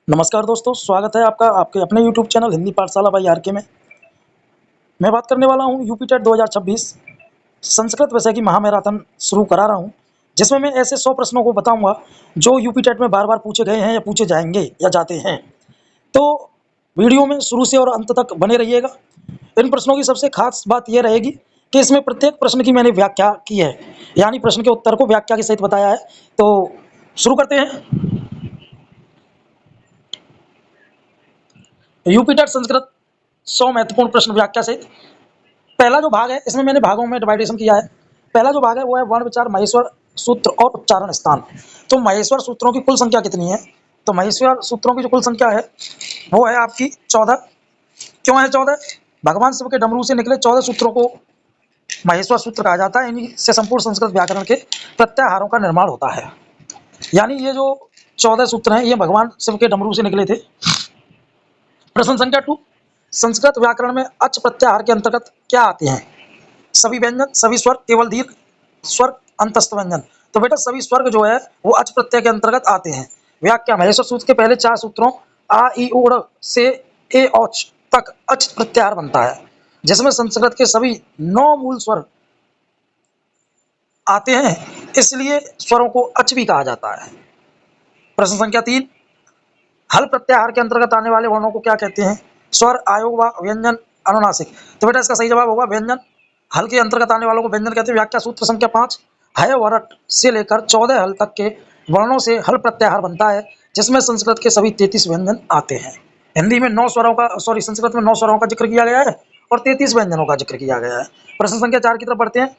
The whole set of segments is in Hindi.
नमस्कार दोस्तों, स्वागत है आपका आपके अपने YouTube चैनल हिंदी पाठशाला बाई आर के में। मैं बात करने वाला हूँ यूपी टेट 2026 संस्कृत विषय की महामैराथन शुरू करा रहा हूँ, जिसमें मैं ऐसे 100 प्रश्नों को बताऊंगा जो यूपी टेट में बार-बार पूछे गए हैं या पूछे जाएंगे या जाते हैं। तो वीडियो में शुरू से और अंत तक बने रहिएगा। इन प्रश्नों की सबसे खास बात यह रहेगी कि इसमें प्रत्येक प्रश्न की मैंने व्याख्या की है, यानी प्रश्न के उत्तर को व्याख्या के सहित बताया है। तो शुरू करते हैं। यूपी टेट संस्कृत 100 महत्वपूर्ण प्रश्न व्याख्या से। पहला जो भाग है, इसमें मैंने भागों में डिवाइडेशन किया है। पहला जो भाग है वो है वर्ण विचार महेश्वर सूत्र और उच्चारण स्थान। तो महेश्वर सूत्रों की कुल संख्या कितनी है? तो महेश्वर सूत्रों की जो कुल संख्या है वो है आपकी 14। क्यों है 14? भगवान शिव के डमरू से निकले 14 सूत्रों को महेश्वर सूत्र कहा जाता है। इन्हीं से संपूर्ण संस्कृत व्याकरण के प्रत्याहारों का निर्माण होता है। यानी ये जो 14 सूत्र हैं ये भगवान शिव के डमरू से निकले थे। प्रश्न संख्या 2, संस्कृत व्याकरण में अच प्रत्याहार के अंतर्गत क्या आते हैं? सभी व्यंजन, सभी स्वर, केवल दीर्घ स्वर, अंतस्थ व्यंजन। तो बेटा सभी स्वर्ग जो है वो अच प्रत्यय के अंतर्गत आते हैं। व्याख्या महेश्वर सूत्र के पहले 4 सूत्रों आ ई उ से ए औच तक अच प्रत्याहार बनता है, जिसमें संस्कृत के सभी 9 मूल स्वर आते हैं, इसलिए स्वरों को अच भी कहा जाता है। प्रश्न संख्या 3, हल प्रत्याहार के अंतर्गत आने वाले वर्णों को क्या कहते हैं? स्वर, आयोग व व्यंजन, अनुनासिक। तो बेटा इसका सही जवाब होगा व्यंजन। हल के अंतर्गत आने वालों को व्यंजन कहते हैं। व्याख्या सूत्र संख्या 5, हय वरट से लेकर 14 हल तक के वर्णों से हल प्रत्याहार बनता है, जिसमें संस्कृत के सभी 33 व्यंजन आते हैं। हिंदी में 9 स्वरों का संस्कृत में 9 स्वरों का जिक्र किया गया है और 33 व्यंजनों का जिक्र किया गया है। प्रश्न संख्या 4 की तरफ बढ़ते हैं।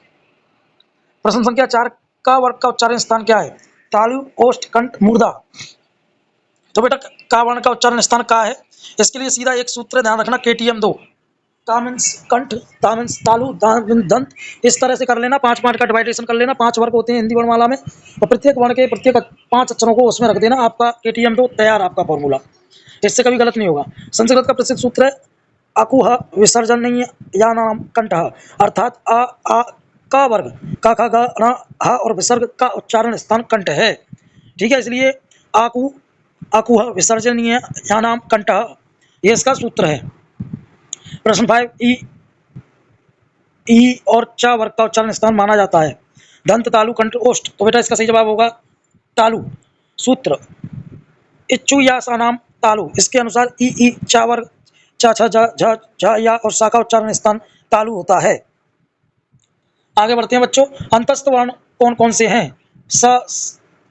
प्रश्न संख्या 4 का वर्ग का उच्चारण स्थान क्या है? तालु, ओष्ठ, कंठ, मूर्धा। तो बेटा का वर्ण का उच्चारण स्थान का है। इसके लिए सीधा एक सूत्र ध्यान रखना, KTM 2। का मीन्स कंठ, ता मीन्स तालु, दा मीन्स दंत। इस तरह से कर लेना, 5 का डिवाइडेशन कर लेना। 5 वर्ग होते हैं हिंदी वर्णमाला में और प्रत्येक वर्ण के प्रत्येक 5 अक्षरों को उसमें रख देना। आपका KTM 2 तैयार, आपका फॉर्मूला। इससे कभी गलत नहीं होगा। संस्कृत का प्रसिद्ध सूत्र है अकुह विसर्जन नहीं है या नाम कंठ, अर्थात आ आ का वर्ग का खा गा ना हा और विसर्ग का उच्चारण स्थान कंठ है। ठीक है, इसलिए आकु अकुह विसर्जनीय या नाम कंठ, ये इसका सूत्र है। प्रश्न 5, ई और च वर्ग का उच्चारण स्थान माना जाता है। दंत, तालु, कंठ, ओष्ठ। तो बेटा इसका सही जवाब होगा तालु। सूत्र इच्चु या सा नाम तालु। इसके अनुसार ई च वर्ग च छ झ झ या और सा का उच्चारण स्थान तालु होता है। आगे बढ़ते हैं बच्चों। अंतस्थ वर्ण कौन कौन से हैं?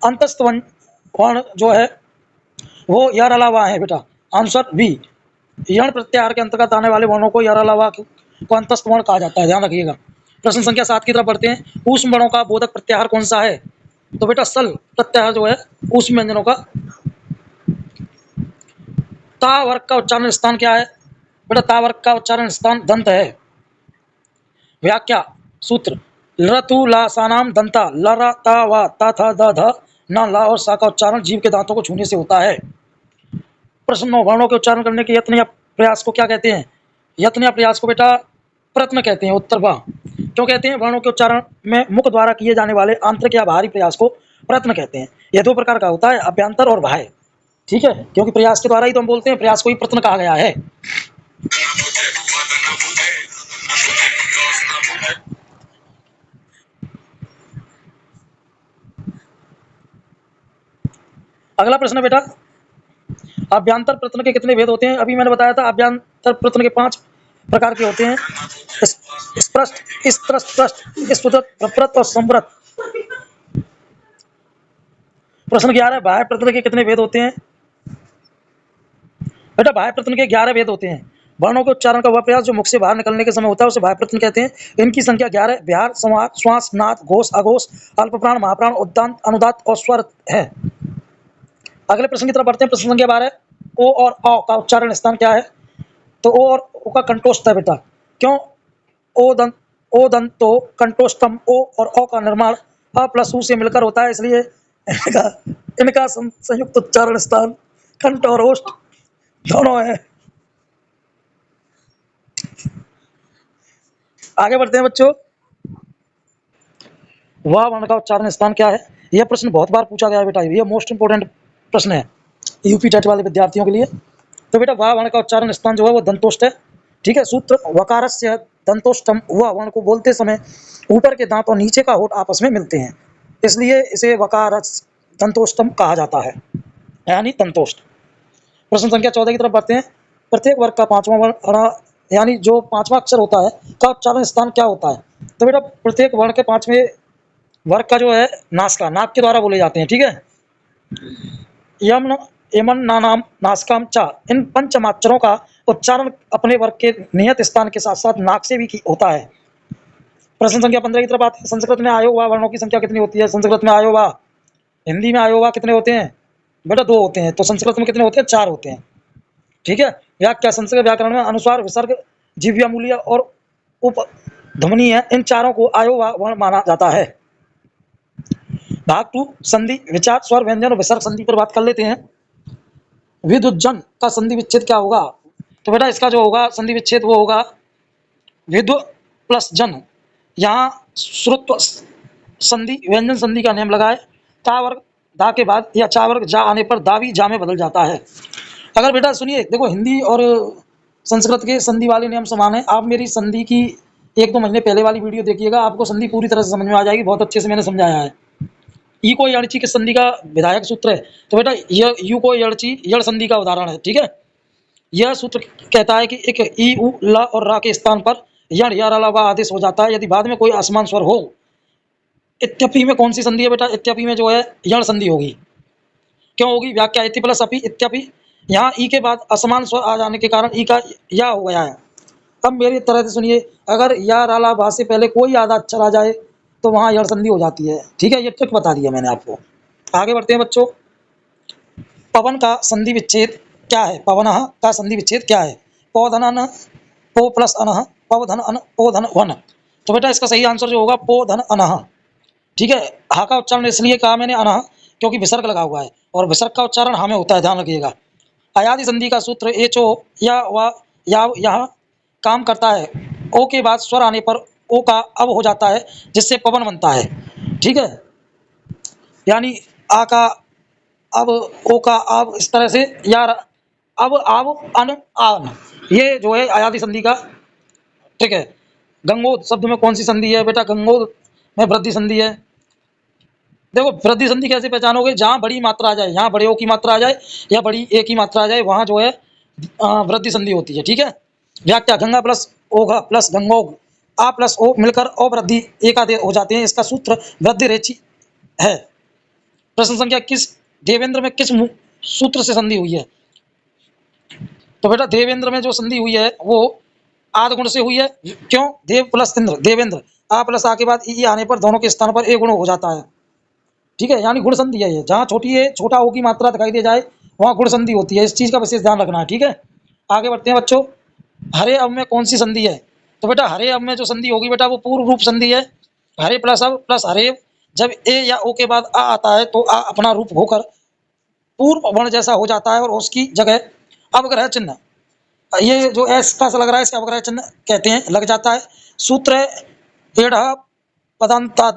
अंतस्थ वर्ण जो है वो यार अलावा है बेटा। Answer B. यण प्रत्याहार के अंतर्गत आने वाले वर्णों को यार अलावा को अंतस्थ वर्ण कहा जाता है, ध्यान रखिएगा। प्रश्न संख्या 7 की तरफ बढ़ते हैं। ऊष्म वर्णों का बोधक प्रत्याहार कौन सा है? तो बेटा सल प्रत्याहार जो है ऊष्म व्यंजनों का। ता वर्ग का उच्चारण स्थान क्या है? बेटा ता वर्ग का उच्चारण स्थान दंत है। व्याख्या सूत्र लतु ला सानाम दंता लरा ता वा ता था द ध न ला और सा का उच्चारण जीव के दांतों को छूने से होता है। प्रश्न 9, वर्णों के उच्चारण करने के यत्न या प्रयास को क्या कहते हैं? यत्न या प्रयास को बेटा प्रयत्न कहते हैं। उत्तर वाह। क्यों कहते हैं? वर्णों के उच्चारण में मुख द्वारा किए जाने वाले आंतरिक या बाहरी प्रयास को प्रयत्न कहते हैं। यह 2 प्रकार का होता है, अभ्यंतर और बाह्य। ठीक है, क्योंकि प्रयास के द्वारा ही तो हम बोलते हैं, प्रयास को ही प्रयत्न कहा गया है। अगला प्रश्न बेटा, अभ्यंतर प्रयत्न के कितने भेद होते हैं? अभी मैंने बताया था अभ्यंतर प्रयत्न के 5 प्रकार के होते हैं। स्पष्ट, प्रप्रत और संव्रत। प्रश्न 11, बाह्य प्रयत्न के कितने भेद होते हैं? बेटा बाह्य प्रयत्न के 11 भेद होते हैं। वर्णों के उच्चारण का वह प्रयास जो मुख से बाहर निकलने के समय होता है उसे बाह्य प्रयत्न कहते हैं। इनकी संख्या 11 बिहार, संवार, श्वास, नाद, घोष, अघोष, अल्पप्राण, महाप्राण, उद्दांत, अनुदात और स्वर है। अगले प्रश्न की तरफ बढ़ते हैं। प्रश्न संख्या 12, ओ और औ का उच्चारण स्थान क्या है? तो ओ और ओ का कंठोष्ठ है बेटा। क्यों? ओ दंतो कंठोष्ठम। ओ और औ का निर्माण अ प्लस उ से मिलकर होता है, इसलिए इनका संयुक्त उच्चारण स्थान कंठ और ओष्ठ दोनों है। आगे बढ़ते हैं बच्चों। वाह वर्ण का उच्चारण स्थान क्या है? यह प्रश्न बहुत बार पूछा गया है बेटा, यह मोस्ट इंपोर्टेंट प्रश्न है। यूपी टेट वाले विद्यार्थियों के लिए। तो बेटा वा वर्ण का उच्चारण स्थान जो है वो दंतोष्ठ है, ठीक है। सूत्र वकारस्य दंतोष्ठम, वह वर्ण को बोलते समय ऊपर के दांत और नीचे का होठ आपस में मिलते हैं, इसलिए इसे वकारस दंतोष्ठम कहा जाता है, यानी दंतोष्ठ। प्रश्न संख्या 14 की तरफ बढ़ते हैं। प्रत्येक वर्ग का पांचवा वर्ण यानी जो पांचवा अक्षर होता है का उच्चारण स्थान क्या होता है? तो बेटा प्रत्येक वर्ण के पांचवें वर्ग का जो है नासिका, नाक के द्वारा बोले जाते हैं, ठीक है। यम एमन नानाम नासिकाम चा, इन पंचमाक्षरों का उच्चारण अपने वर्ग के नियत स्थान के साथ साथ नाक से भी होता है। प्रश्न संख्या 15 की तरफ आते हैं। संस्कृत में आयो वा वर्णों की संख्या कितनी होती है? संस्कृत में आयो वा, हिंदी में आयो वा कितने होते हैं? बेटा 2 होते हैं। तो संस्कृत में कितने होते हैं? 4 होते हैं, ठीक है। व्याख्या, संस्कृत व्याकरण में अनुस्वार, विसर्ग, जीव्या मूल्य और उपध्वनि है, इन चारों को आयो वा वर्ण माना जाता है। भाग 2 संधि विचार, स्वर व्यंजन और विसर्ग संधि पर बात कर लेते हैं। विद्वजन का संधि विच्छेद क्या होगा? तो बेटा इसका जो होगा संधि विच्छेद वो होगा विद्व प्लस जन। यहाँ श्रुत्व संधि व्यंजन संधि का नियम लगाए, ता वर्ग दा के बाद या चा वर्ग जा आने पर दा भी जा में बदल जाता है। अगर बेटा सुनिए, देखो हिंदी और संस्कृत के संधि वाले नियम समान है। आप मेरी संधि की 1-2 महीने पहले वाली वीडियो देखिएगा, आपको संधि पूरी तरह से समझ में आ जाएगी, बहुत अच्छे से मैंने समझाया है। ई को यणची के संधि का विधायक सूत्र है। तो बेटा यह यू को यणची यण संधि का उदाहरण है, ठीक है। यह सूत्र कहता है कि एक ई उ ल और रा के स्थान पर यण या रा वा आदेश हो जाता है यदि बाद में कोई असमान स्वर हो। इत्यपि में कौन सी संधि है बेटा? इत्यपि में जो है यण संधि होगी। क्यों होगी? व्याख्या, इति प्लस अपि इत्यपि, यहाँ ई के बाद असमान स्वर आ जाने के कारण ई का या हो गया है। अब मेरी तरह से सुनिए, अगर या राला भा से पहले कोई आधा अक्षर आ जाए तो वहाँ यण संधि हो जाती है, ठीक है। ये ट्रिक बता दिया मैंने आपको। आगे बढ़ते हैं बच्चों। पवन का संधि विच्छेद क्या है? पवनः का संधि विच्छेद क्या है? पौधन पो प्लस अनः, पवधन अन, पोधन वन। तो बेटा इसका सही आंसर जो होगा पोधन अनः, ठीक है। हा का उच्चारण इसलिए कहा मैंने अनः क्योंकि विसर्ग लगा हुआ है और विसर्ग का उच्चारण हा में होता है, ध्यान रखिएगा। अयादि संधि का सूत्र एचो या व या यह काम करता है, ओ के बाद स्वर आने पर ओ का अब हो जाता है जिससे पवन बनता है, ठीक है। यानी आ का अब, ओ का अब, इस तरह से या अब अन आन, ये जो है अयादि संधि का ठीक है। गंगोद शब्द में कौन सी संधि है? बेटा गंगोद में वृद्धि संधि है। देखो वृद्धि संधि कैसे पहचानोगे? जहाँ बड़ी मात्रा आ जाए, यहाँ बड़े ओ की मात्रा आ जाए या बड़ी ए की मात्रा आ जाए, वहाँ जो है वृद्धि संधि होती है, ठीक है। व्याख्या, गंगा प्लस ओघ प्लस गंगोग, आ प्लस ओ मिलकर अवृद्धि एकादे हो जाते हैं, इसका सूत्र वृद्धि रेचि है। प्रश्न संख्या 21, देवेंद्र में किस सूत्र से संधि हुई है? तो बेटा देवेंद्र में जो संधि हुई है वो आद गुण से हुई है। क्यों? देव प्लस इंद्र, देवेंद्र, आ प्लस आ के बाद ई आने पर दोनों के स्थान पर ए गुण हो जाता है, ठीक है। यानी गुण संधि है ये, जहाँ छोटी है छोटा ओ की मात्रा दिखाई दे जाए वहाँ गुण संधि होती है, इस चीज का विशेष ध्यान रखना है, ठीक है। आगे बढ़ते हैं बच्चों। हरे अब में कौन सी संधि है? तो बेटा हरे अब में जो संधि होगी बेटा वो पूर्व रूप संधि है। हरे प्लस अब प्लस हरे, जब ए या ओ के बाद आ आता है तो आ अपना रूप होकर पूर्व वर्ण जैसा हो जाता है और उसकी जगह अवग्रह चिन्ह, ये जो एस का सा लग रहा है इसका अवग्रह चिन्ह कहते हैं, लग जाता है। सूत्र है एड़ा पदांता,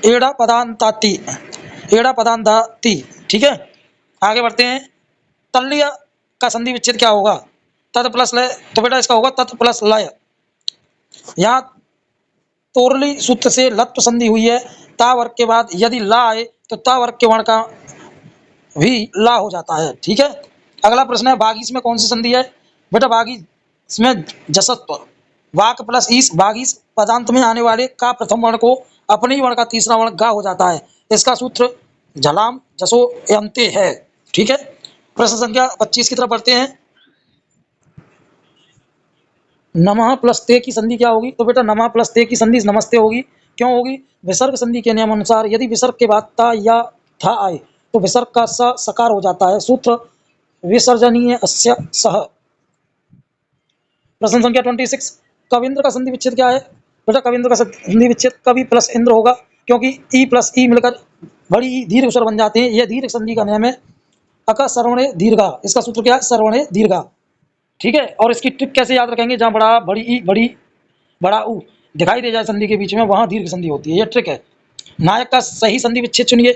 एड़ा पदांताति, एड़ा पदांताति, ठीक है। आगे बढ़ते हैं। तल्लीय का संधि विच्छेद क्या होगा? तत् प्लस लय, तो बेटा इसका होगा तत् प्लस लय। यहाँ तोरली सूत्र से लत्व संधि हुई है, ता वर्ग के बाद यदि ला आए तो ता वर्ग के वर्ण का भी ला हो जाता है, ठीक है। अगला प्रश्न है बागीस में कौन सी संधि है? बेटा बागीस में जसत्व, वाक प्लस ईस, बागीस पदांत में आने वाले का प्रथम वर्ण को अपने ही वर्ण का तीसरा वर्ण गा हो जाता है, इसका सूत्र झलाम जसो यंते है, ठीक है। प्रश्न संख्या 25 की तरफ बढ़ते हैं। नमः प्लस ते की संधि क्या होगी? तो बेटा नमः प्लस ते की संधि नमस्ते होगी। क्यों होगी? विसर्ग संधि के नियम अनुसार यदि विसर्ग के बाद ता या था आए तो विसर्ग का स सकार हो जाता है, सूत्र विसर्जनीय अस्य सह। प्रश्न संख्या 26, कविंद्र का संधि विच्छेद क्या है? बेटा कविंद्र का संधि विच्छेद कवि प्लस इंद्र होगा, क्योंकि ई प्लस ई मिलकर बड़ी ई दीर्घ स्वर बन जाते हैं, यह दीर्घ संधि का नियम है। अका सर्वणे दीर्घा, इसका सूत्र क्या है? सर्वणे दीर्घा, ठीक है। और इसकी ट्रिक कैसे याद रखेंगे? जहाँ बड़ा बड़ी ई बड़ी बड़ा ऊ दिखाई दे जाए संधि के बीच में वहाँ दीर्घ संधि होती है, यह ट्रिक है। नायक का सही संधि विच्छेद चुनिए।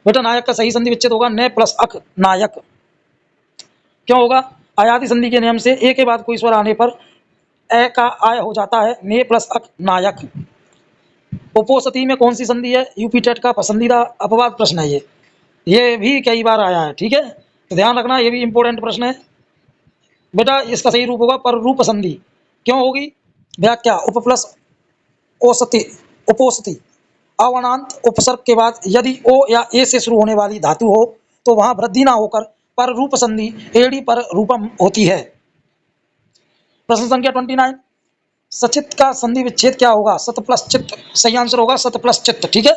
बेटा नायक का सही संधि विच्छेद होगा न प्लस अक नायक, क्यों होगा? आयाति संधि के नियम से ए के बाद कोई स्वर आने पर ए का आय हो जाता है ने प्लस अक नायक। उपोसती में कौन सी संधि है? यूपी टेट का पसंदीदा अपवाद प्रश्न है ये भी कई बार आया है, ठीक है, तो ध्यान रखना, ये भी इंपॉर्टेंट प्रश्न है बेटा। इसका सही रूप होगा पर रूप संधि। क्यों होगी? व्याख्या, उप प्लस औसति उपोसति अवनांत उपसर्ग के बाद यदि ओ या ए से शुरू होने वाली धातु हो तो वहां वृद्धि ना होकर पर रूप संधि एड़ी पर रूपम होती है। प्रश्न संख्या 29, सचित का संधि विच्छेद क्या होगा? सत प्लस चित्त। सही आंसर होगा सत प्लस चित्त, ठीक है।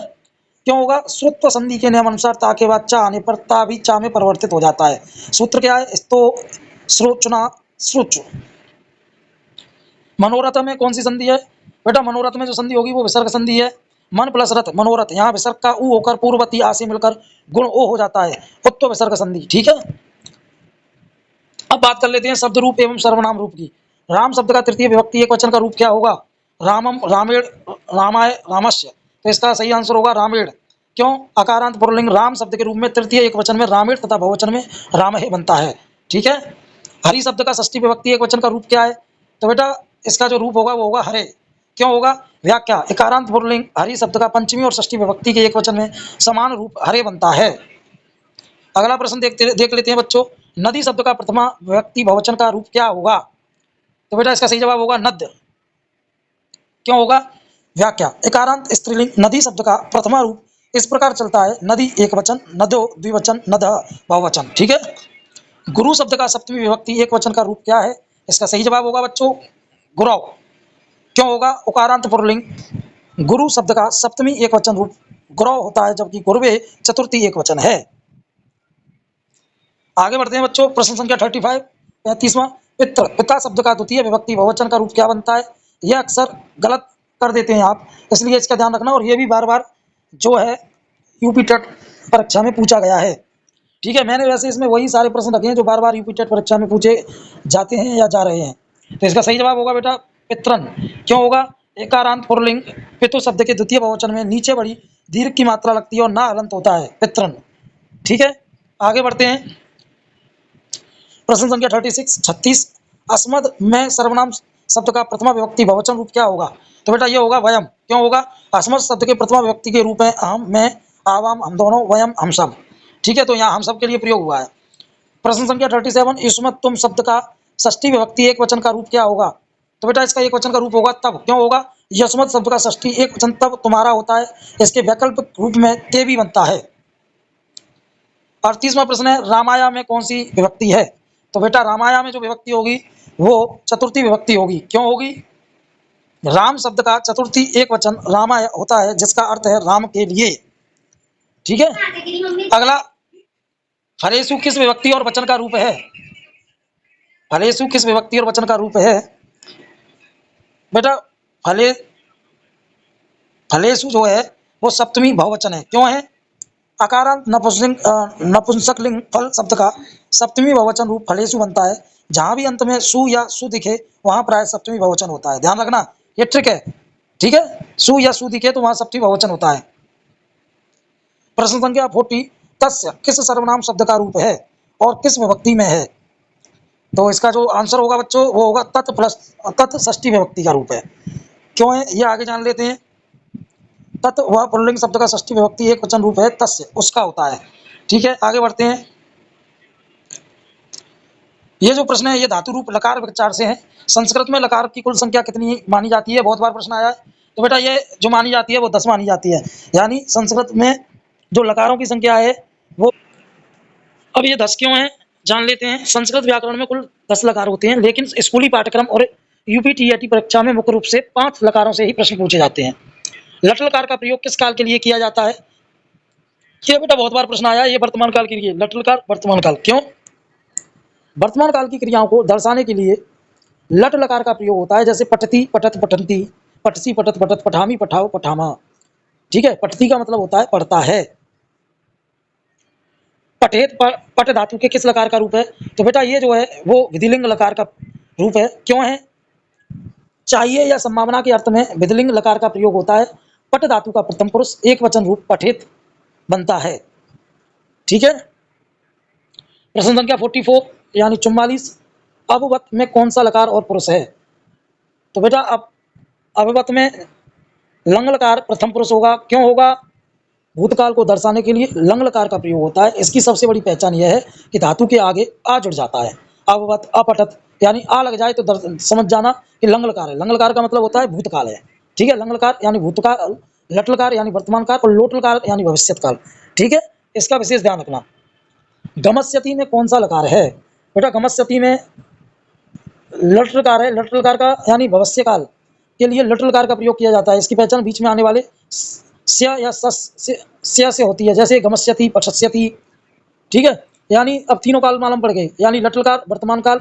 क्यों होगा? श्रुत्व संधि के नियम अनुसार ता के बाद चा आने पर ता भी चा में परिवर्तित हो जाता है। सूत्र क्या है? तो श्रोचना श्रुच। मनोरथ में कौन सी संधि है? बेटा मनोरथ में जो संधि होगी वो विसर्ग संधि है। मन प्लस रथ मनोरथ, यहाँ विसर्ग का ऊ होकर पूर्ववती आ से मिलकर गुण ओ हो जाता है, उत्व विसर्ग संधि, ठीक है। अब बात कर लेते हैं शब्द रूप एवं सर्वनाम रूप की। राम शब्द का तृतीय विभक्ति एक वचन का रूप क्या होगा? रामम, रामेण, रामाय, रामस्य। तो इसका सही आंसर होगा रामेण। क्यों? अकारांत पुल्लिंग राम शब्द के रूप में तृतीय एक वचन में रामेण तथा बहुवचन में रामहे बनता है, ठीक है। हरि शब्द का षष्ठी विभक्ति एक वचन का रूप क्या है? तो बेटा इसका जो रूप होगा वो होगा हरे। क्यों होगा? व्याख्या, एकारांत पुल्लिंग हरि शब्द का पंचमी और षष्ठी विभक्ति के एक वचन में समान रूप हरे बनता है। अगला प्रश्न देख लेते हैं बच्चों। नदी शब्द का प्रथमा विभक्ति बहुवचन का रूप क्या होगा? तो बेटा इसका सही जवाब होगा नद। क्यों होगा? व्याख्या, एकारांत स्त्रीलिंग नदी शब्द का प्रथमा रूप इस प्रकार चलता है नदी एक वचन, नदो द्विवचन, नदः बहुवचन, ठीक है। गुरु शब्द का सप्तमी विभक्ति एक वचन का रूप क्या है? इसका सही जवाब होगा बच्चों गुरव। क्यों होगा? उकारांत पुल्लिंग गुरु शब्द का सप्तमी एक वचन रूप गुरव होता है, जबकि गुरवे चतुर्थी एक वचन है। आगे बढ़ते हैं बच्चों। प्रश्न संख्या 35, 35वां। पितृ, पिता शब्द का द्वितीय विभक्ति बहुवचन का रूप क्या बनता है? यह अक्सर गलत कर देते हैं आप, इसलिए इसका ध्यान रखना। और ये भी बार बार जो है यूपी टेट परीक्षा में पूछा गया है, ठीक है। मैंने वैसे इसमें वही सारे प्रश्न रखे हैं जो बार बार यूपी टेट परीक्षा में पूछे जाते हैं या जा रहे हैं। तो इसका सही जवाब होगा बेटा पित्रन। क्यों होगा? एकारांत पुल्लिंग पितु शब्द के द्वितीय बहुवचन में नीचे बड़ी दीर्घ की मात्रा लगती है और ना हलंत होता है, पित्रन, ठीक है। आगे बढ़ते हैं। प्रश्न संख्या 36, अस्मद में सर्वनाम शब्द का प्रथमा विभक्ति बहुवचन रूप क्या होगा? तो बेटा ये होगा वयम। क्यों होगा? अस्मद शब्द के प्रथमा विभक्ति के रूप है अहम, मैं, आवाम, हम दोनों, वयम, हम सब, ठीक है। तो यहाँ हम सब के लिए प्रयोग हुआ है। प्रश्न संख्या 37, युष्मत तुम शब्द का षष्ठी विभक्ति एक वचन का रूप क्या होगा? तो बेटा इसका एक वचन का रूप होगा तब। क्यों होगा? युष्मत शब्द का षष्ठी एक वचन तब तुम्हारा होता है, इसके वैकल्पिक रूप में ते भी बनता है। 38वां प्रश्न है, रामाया में कौन सी विभक्ति है? तो बेटा रामाया में जो विभक्ति होगी वो चतुर्थी विभक्ति होगी। क्यों होगी? राम शब्द का चतुर्थी एक वचन रामाय होता है, जिसका अर्थ है राम के लिए, ठीक है। अगला, फलेषु किस विभक्ति और वचन का रूप है? फलेषु किस विभक्ति और वचन का रूप है? बेटा फलेषु जो है वो सप्तमी बहुवचन है। क्यों है? अकारांत नपुंसकलिंग फल शब्द का सप्तमी बहुवचन रूप फलेषु बनता है। जहां भी अंत में सु या सु दिखे वहां प्राय सप्तमी बहुवचन होता है, ध्यान रखना, ये ट्रिक है, ठीक है। सु या सु दिखे तो वहां सप्तमी बहुवचन होता है। प्रश्न संख्या 40, तस्य किस सर्वनाम शब्द का रूप है और किस विभक्ति में है? तो इसका जो आंसर होगा बच्चों वो होगा तत् प्लस तत् षष्ठी विभक्ति का रूप है। क्यों है ये आगे जान लेते हैं। तत् वह पुल्लिंग शब्द का षष्ठी विभक्ति एक वचन रूप है, तस्य उसका होता है, ठीक है। आगे बढ़ते हैं। ये जो प्रश्न है ये धातु रूप लकार विचार से है। संस्कृत में लकार की कुल संख्या कितनी मानी जाती है? बहुत बार प्रश्न आया है। तो बेटा ये जो मानी जाती है वो 10 मानी जाती है, यानी संस्कृत में जो लकारों की संख्या है वो, अब ये 10 क्यों है जान लेते हैं। संस्कृत व्याकरण में कुल 10 लकार होते हैं, लेकिन स्कूली पाठ्यक्रम और यूपी टीईटी परीक्षा में मुख्य रूप से 5 लकारों से ही प्रश्न पूछे जाते हैं। लट लकार का प्रयोग किस काल के लिए किया जाता है? ये बेटा बहुत बार प्रश्न आया है, ये वर्तमान काल के लिए लट लकार वर्तमान काल। क्यों? वर्तमान काल की क्रियाओं को दर्शाने के लिए लट लकार का प्रयोग होता है, जैसे पठती, पठत, पठंती, पठसी, पठत, पठत, पठामी, पठाओ, पठामा, ठीक है। पठती का मतलब होता है पढ़ता है। पठेत पट धातु के किस लकार का रूप है? तो बेटा ये जो है वो विधिलिंग लकार का रूप है। क्यों है? चाहिए या संभावना के अर्थ में विधिलिंग लकार का प्रयोग होता है। पट धातु का प्रथम पुरुष एक वचन रूप पठेत बनता है, ठीक है। प्रश्न संख्या 44, यानी 44 अववत में कौन सा लकार और पुरुष है? तो बेटा अब अववत में लंग लकार प्रथम पुरुष होगा। क्यों होगा? भूतकाल को दर्शाने के लिए लंग लकार का प्रयोग होता है। इसकी सबसे बड़ी पहचान यह है कि धातु के आगे आ जुड़ जाता है। अववत, अपठत यानी आ लग जाए तो समझ जाना कि लंग लकार है। लंग लकार का मतलब होता है भूतकाल है। ठीक है, लंग लकार यानी भूतकाल, लट लकार यानी वर्तमान काल और लोट लकार यानी भविष्यत काल। ठीक है, इसका विशेष ध्यान रखना। गमस्यति में कौन सा लकार है? बेटा गमस्यति में लट लकार है। लट लकार का यानी भविष्य काल के लिए लट लकार का प्रयोग किया जाता है। इसकी पहचान बीच में आने वाले स्या या स्या से होती है, जैसे गमस्यति, पठस्यति। ठीक है, यानी अब तीनों काल मालूम पड़ गए, यानी लट लकार वर्तमान काल,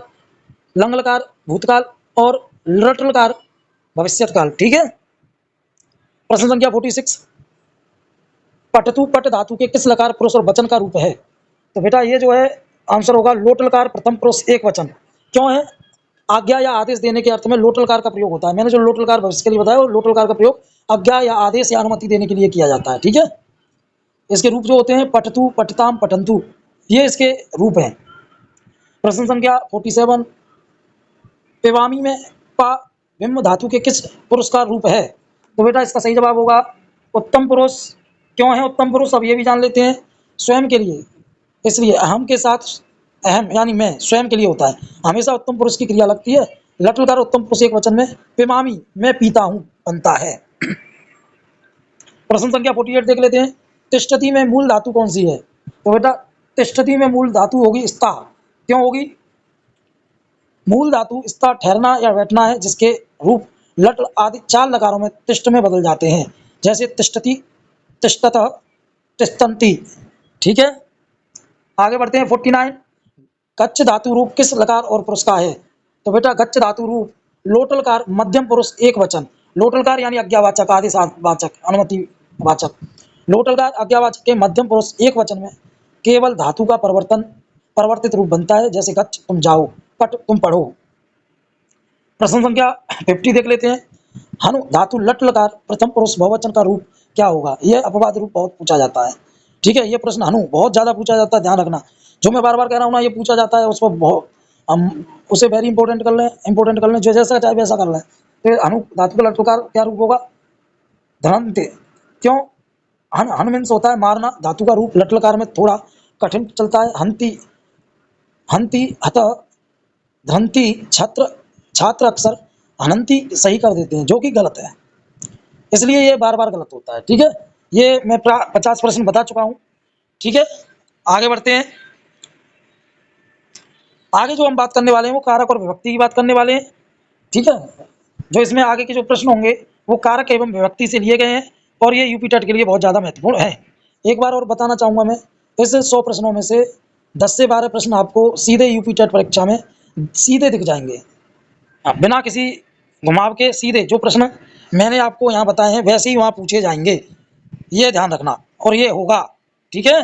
लंग लकार भूतकाल और लट लकार भविष्यत काल। ठीक है, प्रश्न संख्या 46, पटतु पट धातु के किस लकार पुरुष और वचन का रूप है? तो बेटा ये जो है आंसर होगा लोट लकार प्रथम पुरुष एक वचन। क्यों है? आज्ञा या आदेश देने के अर्थ में लोट लकार का प्रयोग होता है। मैंने जो लोट लकार भविष्य के लिए बताया वो लोट लकार का प्रयोग आज्ञा या आदेश या अनुमति देने के लिए किया जाता है। ठीक है, इसके रूप जो होते हैं पठतु, पठताम, पठंतु, ये इसके रूप हैं। प्रश्न संख्या 47, पेवामी में पा बिंब धातु के किस पुरुष का रूप है? तो बेटा इसका सही जवाब होगा उत्तम पुरुष। क्यों है उत्तम पुरुष? अब ये भी जान लेते हैं। स्वयं के लिए, इसलिए अहम के साथ अहम यानी मैं, स्वयं के लिए होता है, हमेशा उत्तम पुरुष की क्रिया लगती है। लट लकार उत्तम पुरुष एक वचन में पेमामी मैं पीता हूं बनता है। प्रश्न संख्या 48 देख लेते हैं। तिष्ठति में मूल धातु कौन सी है? तो बेटा तिष्ठति में मूल धातु होगी स्था। क्यों होगी? मूल धातु स्था ठहरना या बैठना है, जिसके रूप लट आदि 4 लकारों में तिष्ठ में बदल जाते हैं, जैसे तिष्ठति, तिष्ठतः, तिष्ठन्ति। ठीक है, आगे बढ़ते हैं। 49, गच्छ धातु रूप किस लकार और पुरुष का है? तो बेटा गच्छ धातु रूप लोट लकार मध्यम पुरुष एक वचन। लोट लकार यानी आज्ञावाचक, आदेशवाचक, अनुमति वाचक। लोट लकार आज्ञावाचक के मध्यम पुरुष एक वचन में केवल धातु का परिवर्तित रूप बनता है, जैसे गच्छ तुम जाओ, पट तुम पढ़ो। प्रश्न संख्या 50 देख लेते हैं। हनु धातु लट लकार प्रथम पुरुष बहुवचन का रूप क्या होगा? यह अपवाद रूप बहुत पूछा जाता है। ठीक है, ये प्रश्न हनु बहुत ज्यादा पूछा जाता है, ध्यान रखना। जो मैं बार बार कह रहा हूँ ना, ये पूछा जाता है, उसको बहुत हम उसे वेरी इंपॉर्टेंट कर लें, जो जैसा चाहे वैसा कर लें। तो हनु धातु का लट लकार क्या रूप होगा? धनंते। क्यों? हन मीन्स होता है मारना। धातु का रूप लट लकार में थोड़ा कठिन चलता है। हंती, हंती, हत, धंती, छत्र, छात्र अक्सर हनंती सही कर देते हैं, जो कि गलत है, इसलिए ये बार बार गलत होता है। ठीक है, ये मैं 50 प्रश्न बता चुका हूं। ठीक है, आगे बढ़ते हैं। आगे जो हम बात करने वाले हैं वो कारक और विभक्ति की बात करने वाले हैं। ठीक है, जो इसमें आगे के जो प्रश्न होंगे वो कारक एवं विभक्ति से लिए गए हैं, और ये यूपी टेट के लिए बहुत ज़्यादा महत्वपूर्ण है। एक बार और बताना चाहूँगा मैं, इस 100 प्रश्नों में से 10 से 12 प्रश्न आपको सीधे यूपी टेट परीक्षा में सीधे दिख जाएंगे, बिना किसी घुमाव के। सीधे जो प्रश्न मैंने आपको यहाँ बताए हैं वैसे ही वहाँ पूछे जाएंगे, ये ध्यान रखना, और ये होगा। ठीक है,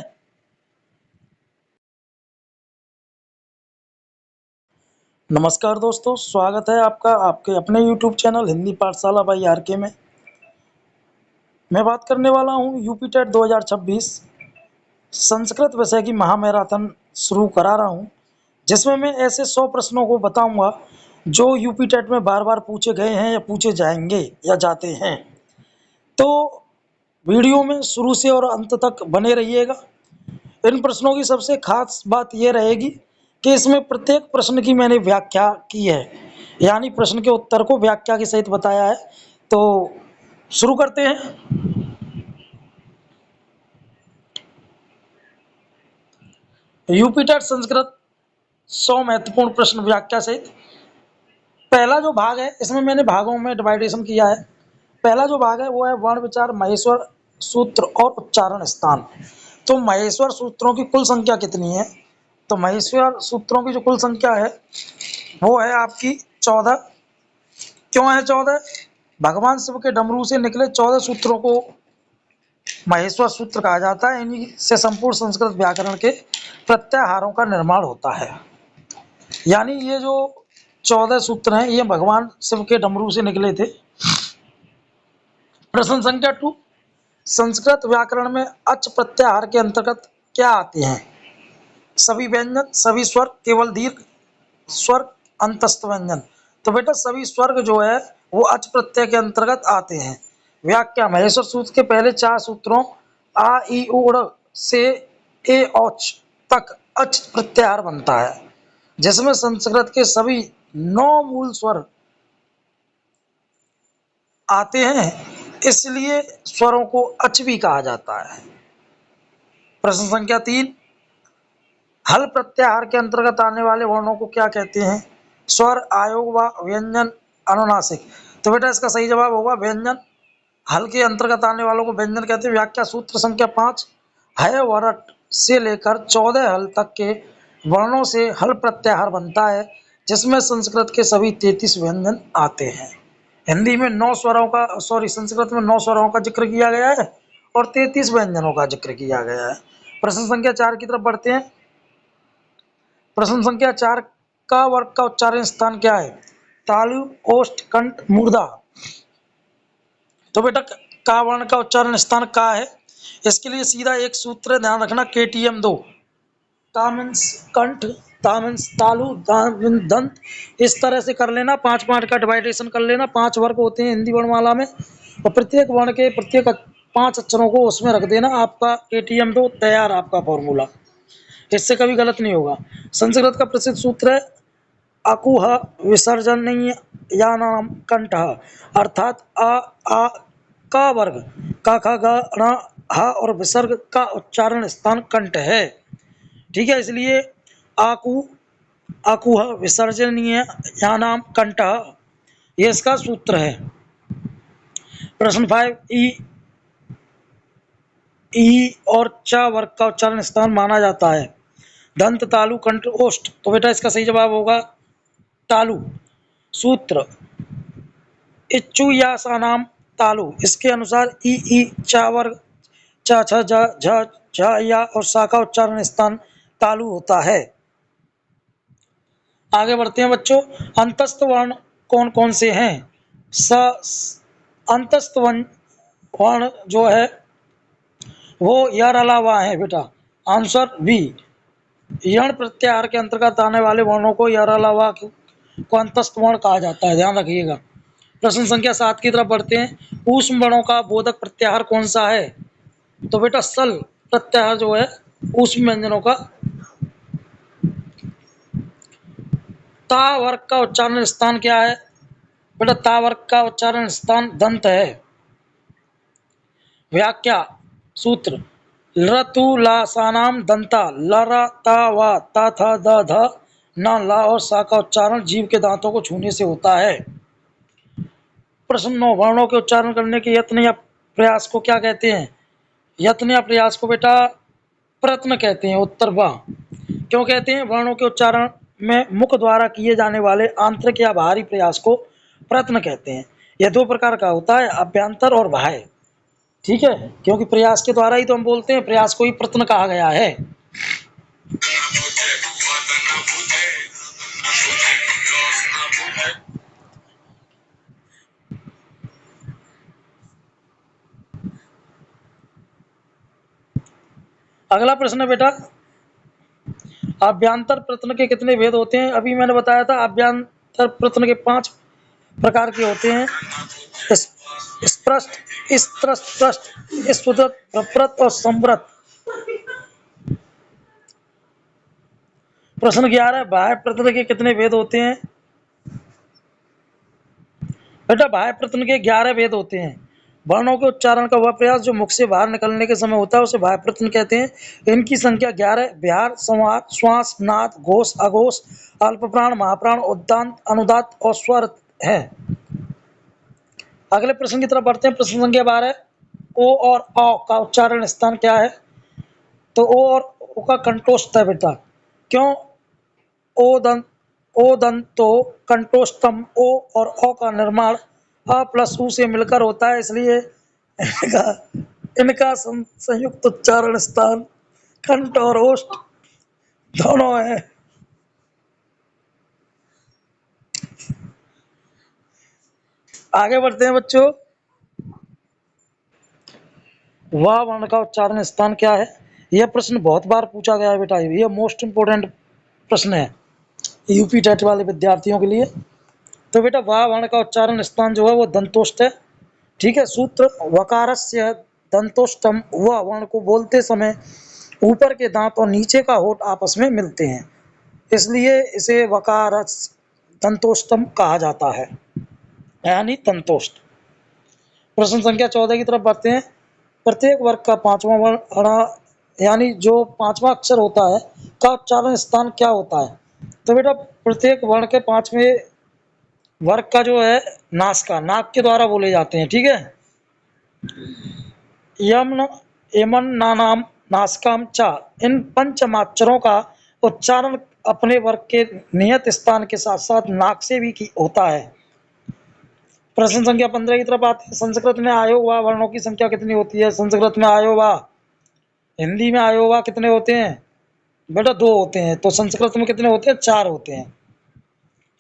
नमस्कार दोस्तों, स्वागत है आपका आपके अपने YouTube चैनल हिंदी पाठशाला बाई RK में। मैं बात करने वाला हूँ यूपी टेट 2026 संस्कृत विषय की महामैराथन शुरू करा रहा हूँ, जिसमें मैं ऐसे 100 प्रश्नों को बताऊंगा जो यूपी टेट में बार बार पूछे गए हैं या पूछे जाएंगे या जाते हैं। तो वीडियो में शुरू से और अंत तक बने रहिएगा। इन प्रश्नों की सबसे खास बात यह रहेगी कि इसमें प्रत्येक प्रश्न की मैंने व्याख्या की है, यानी प्रश्न के उत्तर को व्याख्या के सहित बताया है। तो शुरू करते हैं। यूपी टेट संस्कृत 100 महत्वपूर्ण प्रश्न व्याख्या सहित। पहला जो भाग है, इसमें मैंने भागों में डिवाइडेशन किया है। पहला जो भाग है वो है वर्ण विचार, महेश्वर सूत्र और उच्चारण स्थान। तो महेश्वर सूत्रों की कुल संख्या कितनी है? तो महेश्वर सूत्रों की जो कुल संख्या है वो है आपकी 14। क्यों है 14? भगवान शिव के डमरू से निकले 14 सूत्रों को महेश्वर सूत्र कहा जाता है। इन्हीं से संपूर्ण संस्कृत व्याकरण के प्रत्याहारों का निर्माण होता है। यानी ये जो 14 सूत्र हैं ये भगवान शिव के डमरू से निकले थे। प्रश्न संख्या 2, संस्कृत व्याकरण में अच प्रत्याहार के अंतर्गत क्या आते हैं? सभी व्यंजन, सभी स्वर, केवल दीर्घ, स्वर अंतस्थ व्यंजन। तो बेटा सभी स्वर्ग जो है वो अच प्रत्यय के अंतर्गत आते हैं। व्याख्या महेश्वर सूत्र के पहले 4 सूत्रों आ ई उ से ए औच तक अच प्रत्याहार बनता है, जिसमें संस्कृत के सभी 9 मूल स्वर आते हैं, इसलिए स्वरों को अच भी कहा जाता है। प्रश्न संख्या 3, हल प्रत्याहार के अंतर्गत आने वाले वर्णों को क्या कहते हैं? स्वर, आयोग व व्यंजन, अनुनासिक। तो बेटा इसका सही जवाब होगा व्यंजन। हल के अंतर्गत आने वालों को व्यंजन कहते हैं। व्याख्या सूत्र संख्या 5, है वरट से लेकर 14 हल तक के वर्णों से हल प्रत्याहार बनता है, जिसमें संस्कृत के सभी 33 व्यंजन आते हैं। हिंदी में 9 स्वरों का संस्कृत में 9 स्वरों का जिक्र किया गया है और 33 व्यंजनों का जिक्र किया गया है। प्रश्न संख्या 4 की तरफ बढ़ते हैं। प्रश्न संख्या 4 का वर्ग का उच्चारण स्थान क्या है? तालु, ओष्ठ, कंठ, मूर्धा। तो बेटा का वर्ण का उच्चारण स्थान का है। इसके लिए सीधा एक सूत्र ध्यान रखना, KTM 2। का मीन्स कंठ, ता मीन्स तालु, दा मीन्स दंत। इस तरह से कर लेना, 5 का डिवाइडेशन कर लेना। 5 वर्ग होते हैं हिंदी वर्णमाला में और प्रत्येक वर्ण के प्रत्येक 5 अक्षरों को उसमें रख देना। आपका KTM 2 तैयार, आपका फॉर्मूला। इससे कभी गलत नहीं होगा। संस्कृत का प्रसिद्ध सूत्र है अकुह विसर्जनीय या नाम कंठ, अर्थात आ का वर्ग का ख ग ण ह और विसर्ग का उच्चारण स्थान कंठ है। ठीक है, इसलिए अकुह विसर्जनीय या नाम कंठ, ये इसका सूत्र है। प्रश्न 5, ई और च वर्ग का उच्चारण स्थान माना जाता है। दंत, तालु, कंठ, ओष्ठ। तो बेटा इसका सही जवाब होगा तालु। सूत्र इच्चु या सा नाम तालु। इसके अनुसार ई चा वर्ग च छ झ झ या और सा का उच्चारण स्थान तालु होता है। आगे बढ़ते हैं बच्चों। अंतस्थ वर्ण कौन कौन से हैं? अंतस्थ वर्ण जो है वो यार अलावा है बेटा। Answer B. यण प्रत्याहार के अंतर्गत आने वाले वर्णों को यार अलावा को अंतस्थ वर्ण कहा जाता है, ध्यान रखिएगा। प्रश्न संख्या 7 की तरफ बढ़ते हैं। ऊष्म वर्णों का बोधक प्रत्याहार कौन सा है? तो बेटा सल प्रत्याहार जो है ऊष्म व्यंजनों का। ता वर्ग का उच्चारण स्थान क्या है? बेटा ता वर्ग का उच्चारण स्थान दंत है। व्याख्या सूत्र लतु ला सानाम दंता, लरा ता वा ता था द ध न ला और सा का उच्चारण जीव के दांतों को छूने से होता है। प्रश्न 9, वर्णों के उच्चारण करने के यत्न या प्रयास को क्या कहते हैं? यत्न या प्रयास को बेटा प्रयत्न कहते हैं। उत्तर वाह। क्यों कहते हैं? वर्णों के उच्चारण में मुख द्वारा किए जाने वाले आंतरिक या बाहरी प्रयास को प्रयत्न कहते हैं। यह 2 प्रकार का होता है, अभ्यंतर और बाह्य। ठीक है, क्योंकि प्रयास के द्वारा ही तो हम बोलते हैं, प्रयास को ही प्रयत्न कहा गया है। अगला प्रश्न है बेटा, अभ्यंतर प्रयत्न के कितने भेद होते हैं? अभी मैंने बताया था अभ्यंतर प्रयत्न के 5 प्रकार के होते हैं। स्पृष्ट, स्त्रस्त, प्रष्ट, स्फुटत, प्रप्रत और संवृत। प्रश्न 11, बाह्य प्रयत्न के कितने भेद होते हैं? बेटा बाह्य प्रयत्न के 11 भेद होते हैं। वर्णों के उच्चारण का वह प्रयास जो मुख से बाहर निकलने के समय होता है उसे बाह्य प्रयत्न कहते हैं। इनकी संख्या 11 बिहार, संवाद, श्वास, नाद, घोष, अघोष, अल्पप्राण, महाप्राण, उद्दांत, अनुदात और स्वर है। अगले प्रश्न की तरफ बढ़ते हैं। प्रश्न संख्या 12, ओ और औ का उच्चारण स्थान क्या है? तो ओ और ओ का कंठोष्ठ है बेटा। क्यों? ओ दंतो कंठोष्ठम। ओ और औ का निर्माण अ प्लस उ से मिलकर होता है, इसलिए इनका संयुक्त उच्चारण स्थान कंठ और ओष्ठ दोनों है। आगे बढ़ते हैं बच्चों। वाह वर्ण का उच्चारण स्थान क्या है? यह प्रश्न बहुत बार पूछा गया है बेटा, यह मोस्ट इंपोर्टेंट प्रश्न है। यूपी टेट वाले विद्यार्थियों के लिए। तो बेटा वाह वर्ण का उच्चारण स्थान जो है वो दंतोष्ठ है। ठीक है, सूत्र वकारस्य दंतोष्टम, वह वर्ण को बोलते समय ऊपर के दांत और नीचे का होठ आपस में मिलते हैं, इसलिए इसे वकारस दंतोष्टम कहा जाता है, यानी दंतोष्ठ। प्रश्न संख्या 14 की तरफ बढ़ते हैं। प्रत्येक वर्ग का पांचवा वर्ण यानी जो पांचवा अक्षर होता है का उच्चारण स्थान क्या होता है? तो बेटा प्रत्येक वर्ण के पांचवें वर्ग का जो है नासिका, नाक के द्वारा बोले जाते हैं। ठीक है, यमन एमन नानाम नासिकाम चा, इन पंचमाक्षरों का उच्चारण अपने वर्ग के नियत स्थान के साथ साथ नाक से भी होता है। प्रश्न संख्या 15 की तरफ आते हैं। संस्कृत में आयोवा वर्णों की संख्या कितनी होती है? संस्कृत में आयोवा, हिंदी में आयोवा कितने होते हैं? बेटा 2 होते हैं। तो संस्कृत में कितने होते हैं? 4 होते हैं।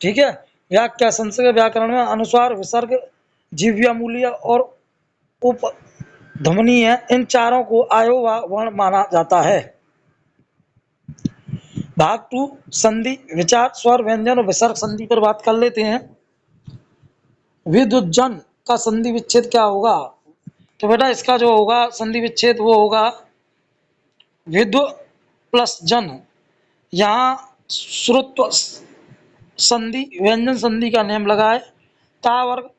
ठीक है, व्याख्या संस्कृत व्याकरण में अनुस्वार, विसर्ग, जीव्या मूल्य और उपध्वनि है, इन चारों को आयोवा वर्ण माना जाता है। भाग 2 संधि विचार, स्वर व्यंजन और विसर्ग संधि पर बात कर लेते हैं। विद्युजन का संधि विच्छेद क्या होगा? तो बेटा इसका जो होगा संधि विच्छेद वो होगा विद्यु प्लस जन। यहाँ श्रुत्व संधि व्यंजन संधि का नियम लगा है। ता वर्ग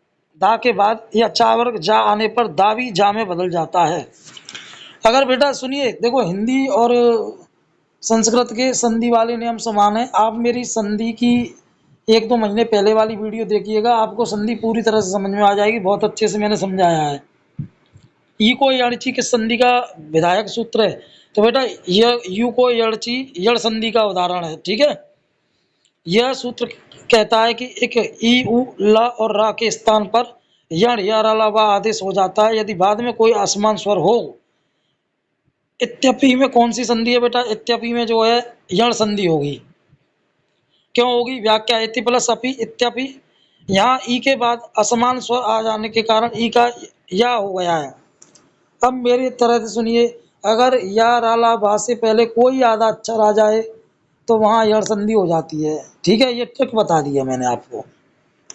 दा के बाद या चा वर्ग जा आने पर दा भी जा में बदल जाता है। अगर बेटा सुनिए, देखो हिंदी और संस्कृत के संधि वाले नियम समान है। आप मेरी संधि की 1-2 महीने पहले वाली वीडियो देखिएगा, आपको संधि पूरी तरह से समझ में आ जाएगी। बहुत अच्छे से मैंने समझाया है। ई को यणची किस संधि का विधायक सूत्र है? तो बेटा यू को यणची यण संधि का उदाहरण है। ठीक है, यह सूत्र कहता है कि एक ई उ ल और र के स्थान पर यण या र व आदेश हो जाता है यदि बाद में कोई असमान स्वर हो। इत्यपि में कौन सी संधि है बेटा? इत्यपि में जो है यण संधि होगी। क्यों होगी? व्याख्या इति प्लस अपि इत्यपि, यहाँ ई के बाद असमान स्वर आ जाने के कारण ई का या हो गया है। अब मेरी तरह से सुनिए, अगर या राला भा से पहले कोई आधा अक्षर आ जाए तो वहाँ यण संधि हो जाती है। ठीक है, ये ट्रिक बता दी है मैंने आपको।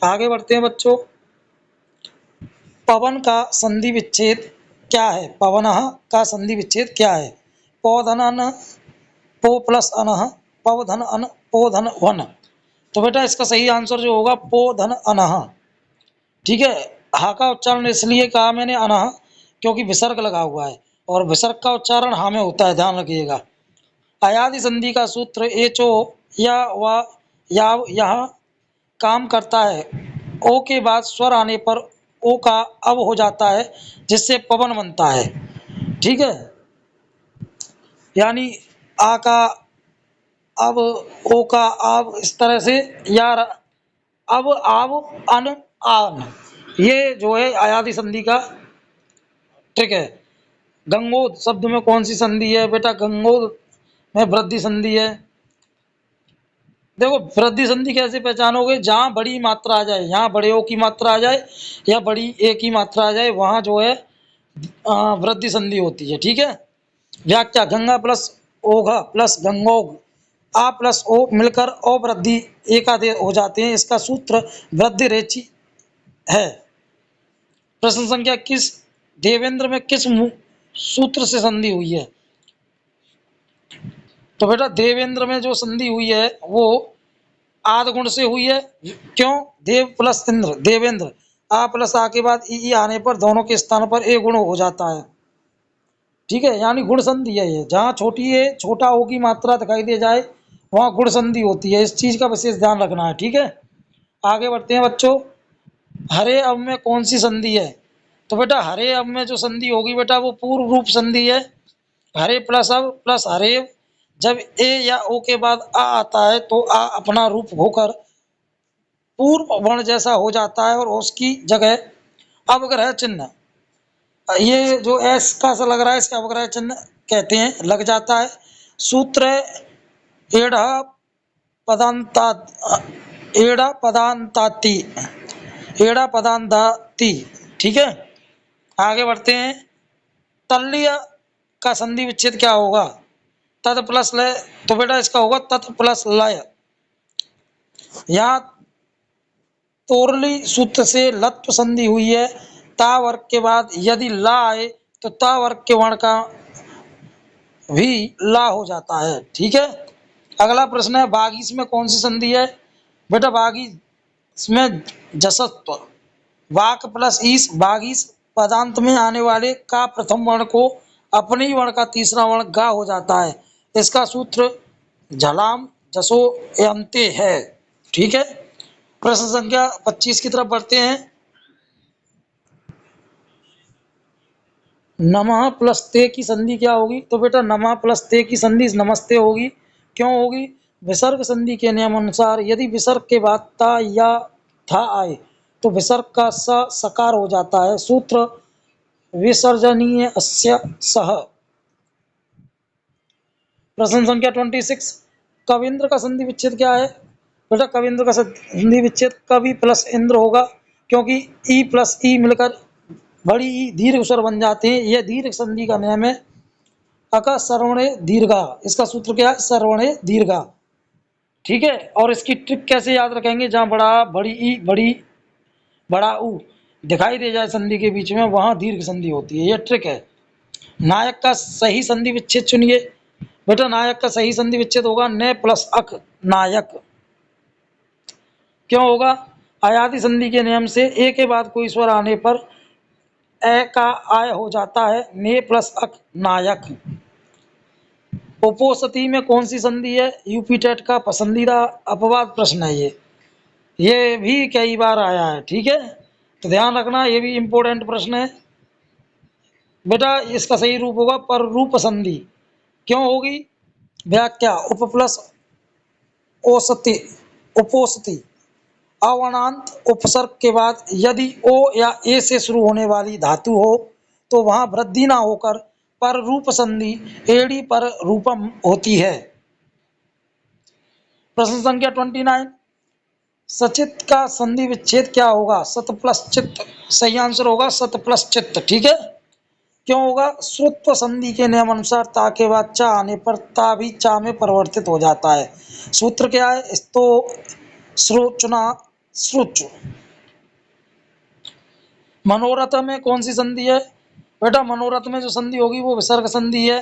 आगे बढ़ते हैं बच्चों। पवन का संधि विच्छेद क्या है? पवनः का संधि विच्छेद क्या है? पौधन अन, पो प्लस अनः, पवधन अन, पोधन वन। तो बेटा इसका सही आंसर जो होगा पोधन अनः। ठीक है, हा का उच्चारण इसलिए कहा मैंने अनः क्योंकि विसर्ग लगा हुआ है और विसर्ग का उच्चारण हा में होता है, ध्यान रखिएगा। अयादि संधि का सूत्र एचो या व याव यह काम करता है। ओ के बाद स्वर आने पर ओ का अब हो जाता है जिससे पवन बनता है। ठीक है, यानी आ का अब, ओ का अब, इस तरह से यार अब आव अन आन, ये जो है अयादि संधि का ट्रिक है। गंगोद शब्द में कौन सी संधि है? बेटा गंगोद में वृद्धि संधि है। देखो वृद्धि संधि कैसे पहचानोगे? जहां बड़ी मात्रा आ जाए, यहाँ बड़े ओ की मात्रा आ जाए या बड़ी ए की मात्रा आ जाए, वहां जो है वृद्धि संधि होती है। ठीक है, व्याख्या गंगा प्लस ओघ प्लस गंगोग, आ प्लस ओ मिलकर ओ वृद्धि एकादेश हो जाते हैं। इसका सूत्र वृद्धि रेचि है। प्रश्न संख्या 21 देवेंद्र में किस सूत्र से संधि हुई है? तो बेटा देवेंद्र में जो संधि हुई है वो आद गुण से हुई है। क्यों? देव प्लस इंद्र, देवेंद्र, आ प्लस आ के बाद ई आने पर दोनों के स्थान पर ए गुण हो जाता है। ठीक है, यानी गुण संधि है ये। जहाँ छोटी ए छोटा ओ की मात्रा दिखाई दे जाए वहाँ गुण संधि होती है। इस चीज का विशेष ध्यान रखना है। ठीक है, आगे बढ़ते हैं बच्चों। हरे अब में कौन सी संधि है? तो बेटा हरे अब में जो संधि होगी बेटा वो पूर्व रूप संधि है। हरे प्लस अब प्लस हरे, जब ए या ओ के बाद आ आता है तो आ अपना रूप होकर पूर्व वर्ण जैसा हो जाता है और उसकी जगह अवग्रह चिन्ह, ये जो एस का सा लग रहा है इसका अवग्रह चिन्ह कहते हैं, लग जाता है। सूत्र एढ़ पदांता, एड़ा पदांताति, एड़ा पदांताति। ठीक है, आगे बढ़ते हैं। तल्लीय का संधि विच्छेद क्या होगा? तत् प्लस लय। तो बेटा इसका होगा तत् प्लस लय। यहाँ तोरली सूत्र से लत्व संधि हुई है। ता वर्ग के बाद यदि ला आए तो ता वर्ग के वर्ण का भी ला हो जाता है। ठीक है। अगला प्रश्न है बागीस में कौन सी संधि है? बेटा बागीस में जसत्व, वाक प्लस ईस, बागीस पदांत में आने वाले का प्रथम वर्ण को अपने ही वर्ण का तीसरा वर्ण गा हो जाता है। इसका सूत्र झलाम जसो यंते है। ठीक है। प्रश्न संख्या 25 की तरफ बढ़ते हैं। नमः प्लस ते की संधि क्या होगी? तो बेटा नमः प्लस ते की संधि नमस्ते होगी। क्यों होगी? विसर्ग संधि के नियम अनुसार यदि विसर्ग के बाद ता या था आए तो विसर्ग का स सकार हो जाता है। सूत्र विसर्जनीय अस्य सह। प्रश्न संख्या 26 कविंद्र का संधि विच्छेद क्या है? बेटा कविंद्र का संधि विच्छेद कवि प्लस इंद्र होगा, क्योंकि ई प्लस ई मिलकर बड़ी ई दीर्घ स्वर बन जाते हैं। यह दीर्घ संधि का नियम है अका सर्वणे दीर्घा। इसका सूत्र क्या है? सर्वणे दीर्घा। ठीक है। और इसकी ट्रिक कैसे याद रखेंगे? जहां बड़ा बड़ी ई बड़ा ऊ दिखाई दे जाए संधि के बीच में, वहां दीर्घ संधि होती है। यह ट्रिक है। नायक का सही संधि विच्छेद चुनिए। बेटा नायक का सही संधि विच्छेद होगा न प्लस अक नायक। क्यों होगा? आयाति संधि के नियम से ए के बाद कोई स्वर आने पर ए का आय हो जाता है। ने प्लस अक नायक। उपोसती में कौन सी संधि है? यूपी टेट का पसंदीदा अपवाद प्रश्न है ये भी कई बार आया है। ठीक है। तो ध्यान रखना, ये भी इंपॉर्टेंट प्रश्न है। बेटा इसका सही रूप होगा पर रूप संधि। क्यों होगी? व्याख्या उप प्लस ओसति उपोसति अवर्णांत उपसर्ग के बाद यदि ओ या ए से शुरू होने वाली धातु हो तो वहां वृद्धि ना होकर पर रूप संधि एड़ी पर रूपम होती है। प्रश्न संख्या 29 सचित का संधि विच्छेद क्या होगा? सत प्लस चित्त। सही आंसर होगा सत प्लस चित्त। ठीक है। क्यों होगा? श्रुत्व संधि के नियम अनुसार ता के बाद चा आने पर ता भी चा में परिवर्तित हो जाता है। सूत्र क्या है? स्तो श्रोचना श्रुच। मनोरथ में कौन सी संधि है? बेटा मनोरथ में जो संधि होगी वो विसर्ग संधि है।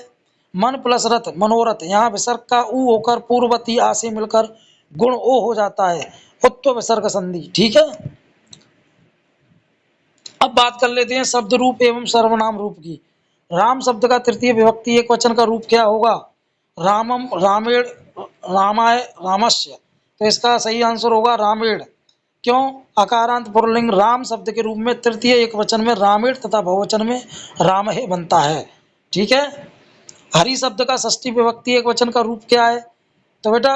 मन प्लस रथ मनोरथ, यहाँ विसर्ग का ऊ होकर पूर्ववती आ से मिलकर गुण ओ हो जाता है। उत्व विसर्ग संधि। ठीक है। अब बात कर लेते हैं शब्द रूप एवं सर्वनाम रूप की। राम शब्द का तृतीय विभक्ति एक वचन का रूप क्या होगा? रामम रामेण रामाय रामस्य। तो इसका सही आंसर होगा रामेण। क्यों? अकारांत पुल्लिंग राम शब्द के रूप में तृतीय एक वचन में रामेण तथा बहुवचन में रामहे बनता है। ठीक है। हरि शब्द का षष्ठी विभक्ति एक वचन का रूप क्या है? तो बेटा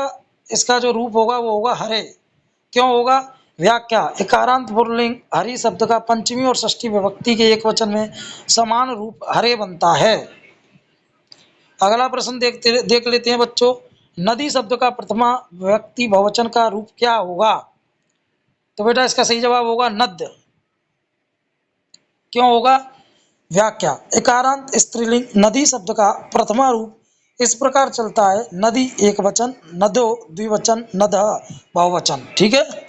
इसका जो रूप होगा वो होगा हरे। क्यों होगा? व्याख्या इकारांत पुल्लिंग हरि शब्द का पंचमी और षष्ठी विभक्ति के एक वचन में समान रूप हरे बनता है। अगला प्रश्न देख लेते हैं बच्चों। नदी शब्द का प्रथमा विभक्ति बहुवचन का रूप क्या होगा? तो बेटा इसका सही जवाब होगा नद। क्यों होगा? व्याख्या इकारांत स्त्रीलिंग नदी शब्द का प्रथमा रूप इस प्रकार चलता है नदी एक वचन, नदो द्विवचन, नदः बहुवचन। ठीक है।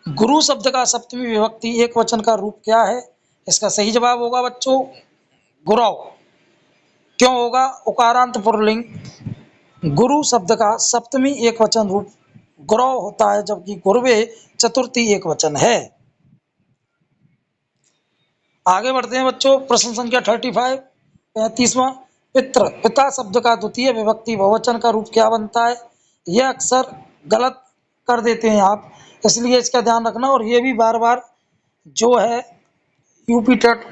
गुरु शब्द का सप्तमी विभक्ति एक वचन का रूप क्या है? इसका सही जवाब होगा बच्चों गुरव। क्यों होगा? उकारांत पुल्लिंग गुरु शब्द का सप्तमी एक वचन रूप गुरव होता है, जबकि गुरवे चतुर्थी एक वचन है। आगे बढ़ते हैं बच्चों। प्रश्न संख्या 35 35वां पितृ पिता शब्द का द्वितीय विभक्ति बहुवचन का रूप क्या बनता है? यह अक्सर गलत कर देते हैं आप, इसलिए इसका ध्यान रखना। और ये भी बार बार जो है यूपी टेट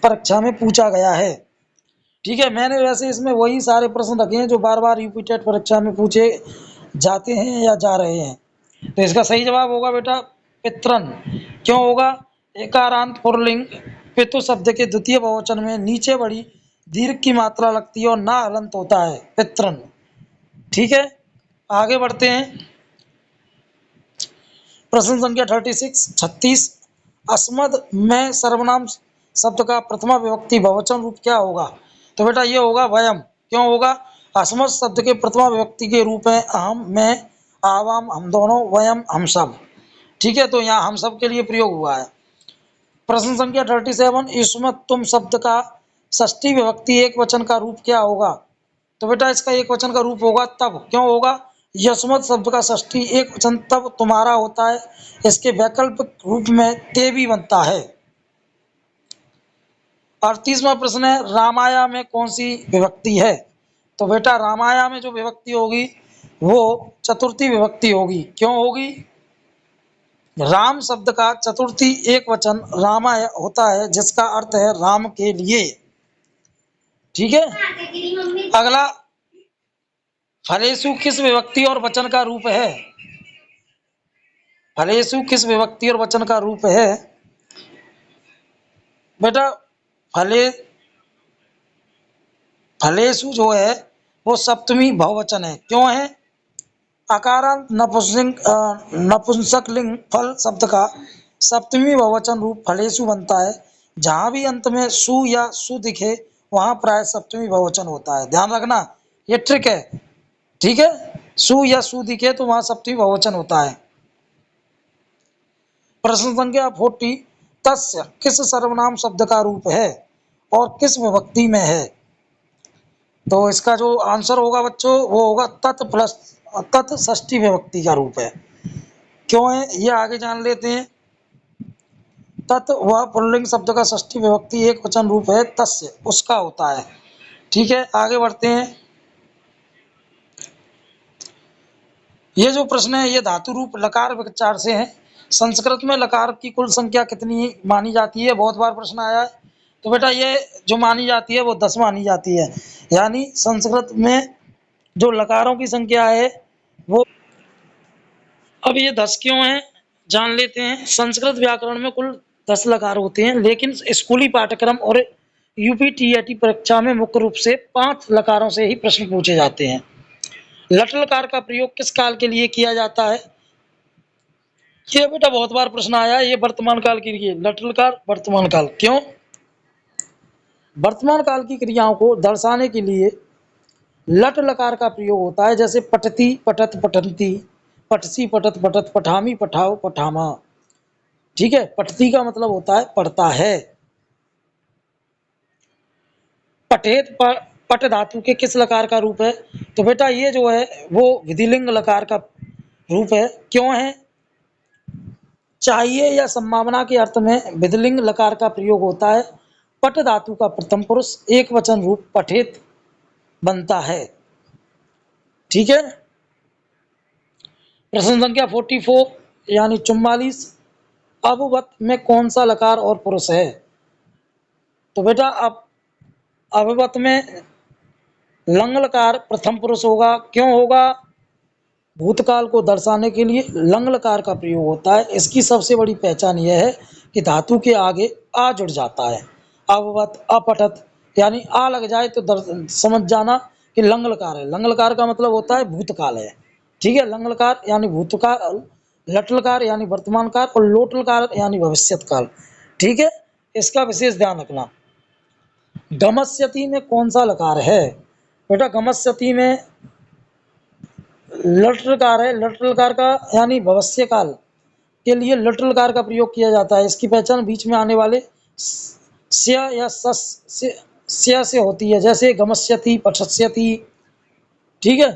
परीक्षा में पूछा गया है। ठीक है। मैंने वैसे इसमें वही सारे प्रश्न रखे हैं जो बार बार यूपी टेट परीक्षा में पूछे जाते हैं या जा रहे हैं। तो इसका सही जवाब होगा बेटा पित्रन। क्यों होगा? एकारांत पुल्लिंग पितु शब्द के द्वितीय बहुवचन में नीचे बड़ी दीर्घ की मात्रा लगती है और ना हलंत होता है पित्रन। ठीक है। आगे बढ़ते हैं। प्रश्न संख्या 36 अस्मद में सर्वनाम शब्द का प्रथमा विभक्ति बहुवचन रूप क्या होगा? तो बेटा ये होगा वयम। क्यों होगा? अस्मद शब्द के प्रथमा विभक्ति के रूप है अहम, मैं, आवाम हम दोनों, वयम हम सब। ठीक है, तो यहाँ हम सब के लिए प्रयोग हुआ है। प्रश्न संख्या 37, इसमें तुम शब्द का षष्ठी विभक्ति एक वचन का रूप क्या होगा? तो बेटा इसका एक वचन का रूप होगा तब। क्यों होगा? यशमत शब्द का षष्ठी एक वचन तब तुम्हारा होता है, इसके वैकल्पिक रूप में ते भी बनता है। 38वां प्रश्न है, रामाया में कौन सी विभक्ति है? तो बेटा रामाया में जो विभक्ति होगी वो चतुर्थी विभक्ति होगी। क्यों होगी? राम शब्द का चतुर्थी एक वचन रामाय होता है, जिसका अर्थ है राम के लिए। ठीक है, अगला, फलेषु किस विभक्ति और वचन का रूप है? फलेषु किस विभक्ति और वचन का रूप है? बेटा फले फलेषु जो है वो सप्तमी बहुवचन है। क्यों है? अकारांत नपुंसकलिंग फल शब्द का सप्तमी बहुवचन रूप फलेषु बनता है। जहां भी अंत में सु या सु दिखे वहां प्राय सप्तमी बहुवचन होता है। ध्यान रखना, ये ट्रिक है। ठीक है, सु या सु दिखे तो वहां सप्तमी बहुवचन होता है। प्रश्न संख्या 40, तस्य किस सर्वनाम शब्द का रूप है और किस विभक्ति में है? तो इसका जो आंसर होगा बच्चों वो होगा तत् प्लस तत् षष्ठी विभक्ति का रूप है। क्यों है ये आगे जान लेते हैं। तत् वह पुल्लिंग शब्द का षष्ठी विभक्ति एक वचन रूप है, तस्य उसका होता है। ठीक है, आगे बढ़ते हैं। ये जो प्रश्न है ये धातु रूप लकार विचार से है। संस्कृत में लकार की कुल संख्या कितनी मानी जाती है? बहुत बार प्रश्न आया है। तो बेटा ये जो मानी जाती है वो 10 मानी जाती है। यानी संस्कृत में जो लकारों की संख्या है वो, अब ये 10 क्यों है जान लेते हैं। संस्कृत व्याकरण में कुल 10 लकार होते हैं, लेकिन स्कूली पाठ्यक्रम और यूपी टीईटी परीक्षा में मुख्य रूप से 5 लकारों से ही प्रश्न पूछे जाते हैं। लट लकार का प्रयोग किस काल के लिए किया जाता है? ये बेटा बहुत बार प्रश्न आया है। ये वर्तमान काल के लिए लट लकार वर्तमान काल। क्यों? वर्तमान काल की क्रियाओं को दर्शाने के लिए लट लकार का प्रयोग होता है। जैसे पठती पठत पठंती, पठसी पठत पठत, पठामी पठाओ पठामा। ठीक है, पठती का मतलब होता है पढ़ता है। पठेत पट धातु के किस लकार का रूप है? तो बेटा ये जो है वो विधिलिंग लकार का रूप है। क्यों है? चाहिए या संभावना के अर्थ में विधिलिंग लकार का प्रयोग होता है। पट धातु का प्रथम पुरुष एक वचन रूप पठेत बनता है। ठीक है, प्रश्न संख्या 44 यानी 44, अववत में कौन सा लकार और पुरुष है? तो बेटा अब अववत में लंग लकार प्रथम पुरुष होगा। क्यों होगा? भूतकाल को दर्शाने के लिए लंग लकार का प्रयोग होता है। इसकी सबसे बड़ी पहचान यह है कि धातु के आगे आ जुड़ जाता है। अववत अपठत यानी आ लग जाए तो समझ जाना कि लंग लकार है। लंग लकार का मतलब होता है भूतकाल है। ठीक है, लंग लकार यानी भूतकाल, लटलकार यानी वर्तमान काल और लोटलकार यानी भविष्यत काल। ठीक है, इसका विशेष ध्यान रखना। गमस्यति में कौन सा लकार है? बेटा गमस्यति में लट्लकार है। लट्लकार का यानी भविष्य काल के लिए लट्लकार का प्रयोग किया जाता है। इसकी पहचान बीच में आने वाले स्य या स्य से होती है, जैसे गमस्यति, पठस्यति। ठीक है,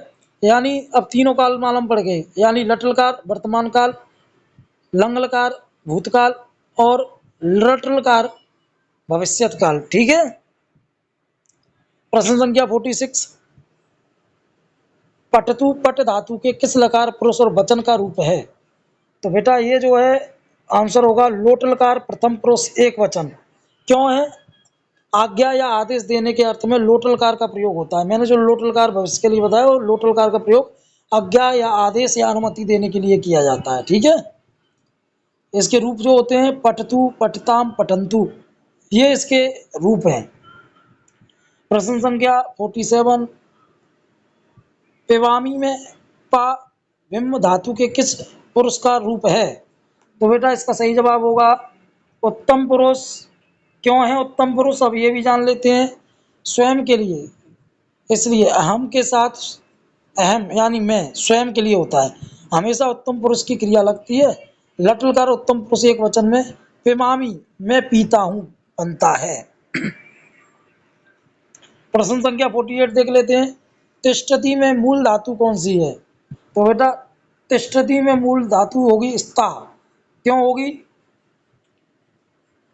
यानी अब तीनों काल मालूम पड़ गए, यानी लट्लकार वर्तमान काल, लंगलकार भूतकाल और लट्लकार भविष्यत काल। ठीक है, प्रश्न संख्या 46, पटतु पट धातु के किस लकार पुरुष और वचन का रूप है? तो बेटा ये जो है आंसर होगा लोटलकार प्रथम पुरुष एक वचन। क्यों है? आज्ञा या आदेश देने के अर्थ में लोटलकार का प्रयोग होता है। मैंने जो लोटलकार भविष्य के लिए बताया वो लोटलकार का प्रयोग आज्ञा या आदेश या अनुमति देने के लिए किया जाता है। ठीक है, इसके रूप जो होते हैं पठतु, पठताम, पठंतु, ये इसके रूप हैं। प्रश्न संख्या 47, पिवामी में पा विम धातु के किस पुरुष का रूप है? तो बेटा इसका सही जवाब होगा उत्तम पुरुष। क्यों है उत्तम पुरुष? अब ये भी जान लेते हैं। स्वयं के लिए, इसलिए अहम के साथ अहम यानी मैं, स्वयं के लिए होता है। हमेशा उत्तम पुरुष की क्रिया लगती है। लट लकार उत्तम पुरुष एक वचन में पिमामी मैं पीता हूं बनता है। प्रश्न संख्या 48 देख लेते हैं। तिष्ठति में मूल धातु कौन सी है? तो बेटा तिष्ठति में मूल धातु होगी स्था। क्यों होगी?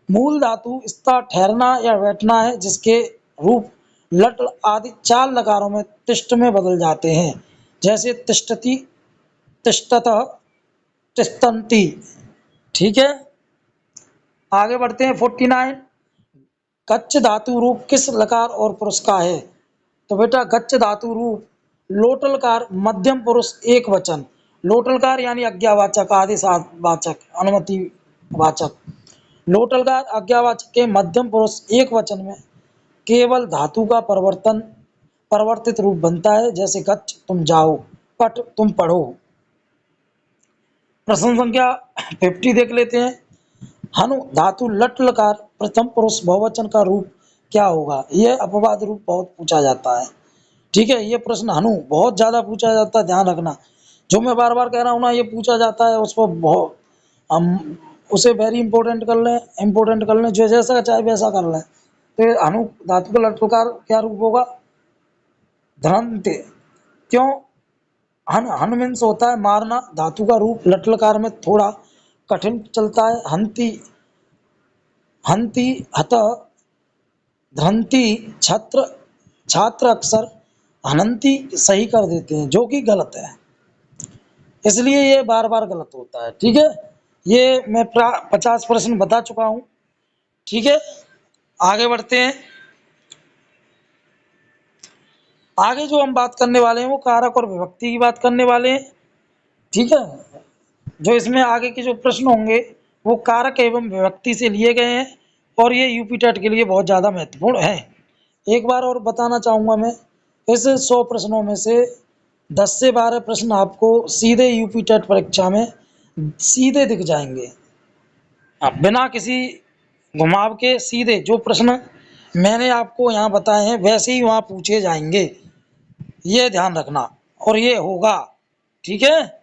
मूल धातु स्था ठहरना या बैठना है, जिसके रूप लट आदि 4 लकारों में तिष्ठ में बदल जाते हैं, जैसे तिष्ठति, तिष्ठतः, तिष्ठन्ति। ठीक है, आगे बढ़ते हैं। 49 गच्छ धातु रूप किस लकार और पुरुष का है? तो बेटा गच्छ धातु रूप लोटलकार मध्यम पुरुष एक वचन। लोटलकार यानी आज्ञावाचक, आदेशवाचक, अनुमति वाचक। लोटलकार आज्ञावाचक के मध्यम पुरुष एक वचन में केवल धातु का परिवर्तित रूप बनता है, जैसे गच्छ तुम जाओ, पठ तुम पढ़ो। प्रश्न संख्या 50 देख लेते हैं। हनु धातु लट लकार प्रथम पुरुष बहुवचन का रूप क्या होगा? यह अपवाद रूप बहुत पूछा जाता है। ठीक है, ये प्रश्न हनु बहुत ज्यादा पूछा जाता है, ध्यान रखना। जो मैं बार बार कह रहा हूँ ना, ये पूछा जाता है, उसको बहुत हम उसे वेरी इंपॉर्टेंट कर लें, जो जैसा चाहे वैसा कर लें। तो हनु धातु का लट लकार क्या रूप होगा? धनंते। क्यों? हन मीन्स होता है मारना। धातु का रूप लट लकार में थोड़ा कठिन चलता है। हंति, हंति, हत, धंति, छत्र, छात्र अक्सर हनंती सही कर देते हैं, जो कि गलत है, इसलिए ये बार बार गलत होता है। ठीक है, ये मैं 50 प्रश्न बता चुका हूं। ठीक है, आगे बढ़ते हैं। आगे जो हम बात करने वाले हैं वो कारक और विभक्ति की बात करने वाले हैं। ठीक है, जो इसमें आगे के जो प्रश्न होंगे वो कारक एवं विभक्ति से लिए गए हैं, और ये यूपी टेट के लिए बहुत ज़्यादा महत्वपूर्ण है। एक बार और बताना चाहूँगा मैं, इस 100 प्रश्नों में से 10 से 12 प्रश्न आपको सीधे यूपी टेट परीक्षा में सीधे दिख जाएंगे, बिना किसी घुमाव के। सीधे जो प्रश्न मैंने आपको यहाँ बताए हैं वैसे ही वहाँ पूछे जाएंगे, ये ध्यान रखना, और ये होगा। ठीक है।